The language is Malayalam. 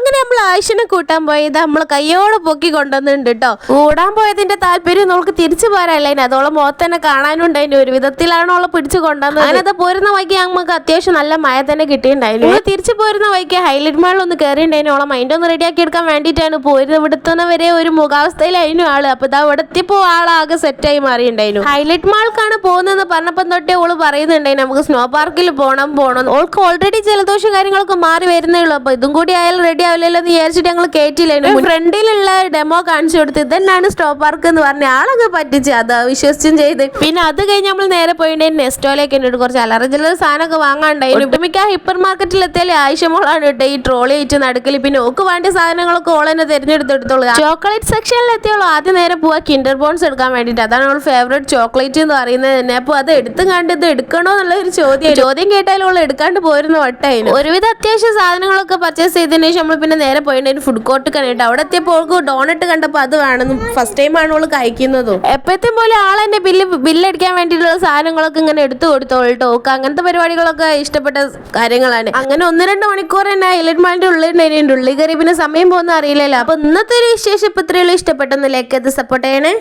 അങ്ങനെ നമ്മൾ ആയിഷനെ കൂട്ടാൻ പോയത് നമ്മൾ കയ്യോടെ പൊക്കി കൊണ്ടുവന്നിട്ടുണ്ട് കേട്ടോ. കൂടാൻ പോയതിന്റെ താല്പര്യം നമുക്ക് തിരിച്ചു പോരാല്ലേ, അതോളം മുഖത്തന്നെ കാണാനുണ്ടായിരുന്നു. ഒരു വിധത്തിലാണ് അവളെ പിടിച്ചു കൊണ്ടുവന്നത്. അങ്ങനത്തെ പോരുന്ന വൈകി നമുക്ക് അത്യാവശ്യം നല്ല മഴ തന്നെ കിട്ടിയിട്ടുണ്ടായിരുന്നു. തിരിച്ചു പോരുന്ന വൈകി ഹൈലൈറ്റ് മാളിൽ ഒന്ന് കയറിയിട്ടുണ്ടായിരുന്നു. അവളെ മൈൻഡ് ഒന്ന് റെഡിയാക്കി എടുക്കാൻ വേണ്ടിയിട്ടാണ് പോയിരുന്നത്. ഇവിടുത്തുന്നവരെ ഒരു മുഖാവസ്ഥയിലായിരുന്നു ആള്. അപ്പൊ ഇതാ ഇവിടെ എത്തിയപ്പോ ആളാകെ സെറ്റായി മാറിയിട്ടുണ്ടായിരുന്നു. ഹൈലൈറ്റ് മാൾക്കാണ് പോകുന്നതെന്ന് പറഞ്ഞപ്പോൾ തൊട്ടേ ഓള് പറയുന്നുണ്ടായിരുന്നു നമുക്ക് സ്നോ പാർക്കിൽ പോണം. ഓൾക്ക് ഓൾറെഡി ജലദോഷം കാര്യങ്ങളൊക്കെ മാറി വരുന്നേ ഉള്ളൂ. അപ്പൊ ഇതും കൂടി ആയാലും റെഡി ആവില്ലല്ലോ എന്ന് വിചാരിച്ചിട്ട് ഞങ്ങൾ കേട്ടില്ലായിരുന്നു. ഫ്രണ്ടിലുള്ള ഡെമോ കാണിച്ചു കൊടുത്ത് ഇതന്നാണ് സ്നോ പാർക്ക് എന്ന് പറഞ്ഞ ആളൊക്കെ പറ്റിച്ച് അത് വിശ്വസിച്ചും ചെയ്ത്. പിന്നെ അത് കഴിഞ്ഞ് നമ്മൾ നേരെ പോയിട്ടുണ്ടായിരുന്നു നെസ്റ്റോയിലേക്ക്. കുറച്ച് അലറ ചില്ലറ സാധനമൊക്കെ വാങ്ങാണ്ടായിരുന്നു. ഒട്ടുമിക്ക ഹൈപ്പർ മാർക്കറ്റിൽ എത്തിയാലേ ആയിഷമോളാണ് കേട്ടോ ഈ ട്രോളി ആയിട്ട് നടക്കല്. പിന്നെ ഓക്ക് വേണ്ടിയ സാധനങ്ങളൊക്കെ ഓൾ തന്നെ തിരഞ്ഞെടുത്തെടുത്തോളൂ. ചോക്ലേറ്റ് സെക്ഷനിൽ എത്തിയോളൂ ആദ്യം നേരെ പോവാ കിൻഡർ ബോൺസ് എടുക്കാൻ വേണ്ടിയിട്ട്. അതാണ് അവൾ ഫേവറേറ്റ് ചോക്ലേറ്റ് എന്ന് പറയുന്നത് തന്നെ. അപ്പൊ അത് എടുത്തും കണ്ട് ഇത് എടുക്കണോ എന്നുള്ള ഒരു ചോദ്യം കേട്ടാലും അവൾ എടുക്കാണ്ട് പോരുന്ന വട്ടായിരുന്നു. ഒരുവിധ അത്യാവശ്യം സാധനങ്ങളൊക്കെ പർച്ചേസ് ചെയ്തതിനു ശേഷം നമ്മൾ പിന്നെ നേരെ പോയിട്ടുണ്ടായിരുന്നു ഫുഡ് കോർട്ട് കണ്ടിട്ട്. അവിടെ എത്തിയപ്പോൾ അവൾക്ക് ഡോണറ്റ് കണ്ടപ്പോൾ അത് വേണമെന്ന് ഫസ്റ്റ് ടൈം ആണ് അവൾ കഴിക്കുന്നതും. എപ്പോഴത്തേം പോലെ ആളെന്റെ ബില്ലടിക്കാൻ വേണ്ടിയിട്ടുള്ള സാധനങ്ങളൊക്കെ ഇങ്ങനെ എടുത്തു കൊടുത്തോളൂ. ഓക്ക് അങ്ങനത്തെ പരിപാടികളൊക്കെ ഇഷ്ടപ്പെട്ട കാര്യങ്ങളാണ്. അങ്ങനെ 1-2 മണിക്കൂർ തന്നെ ഹൈലൈറ്റ് മാളിന്റെ ഉള്ളിൽ കയറി പിന്നെ സമയം പോകുന്ന അറിയില്ലല്ലോ. അപ്പൊ ഇന്നത്തെ ഒരു വിശേഷം ഇപ്പൊ ഇത്രയുള്ളൂ. ഇഷ്ടപ്പെട്ടൊന്ന് ലൈക്ക് ചെയ്ത് സപ്പോർട്ട് ചെയ്യണേ.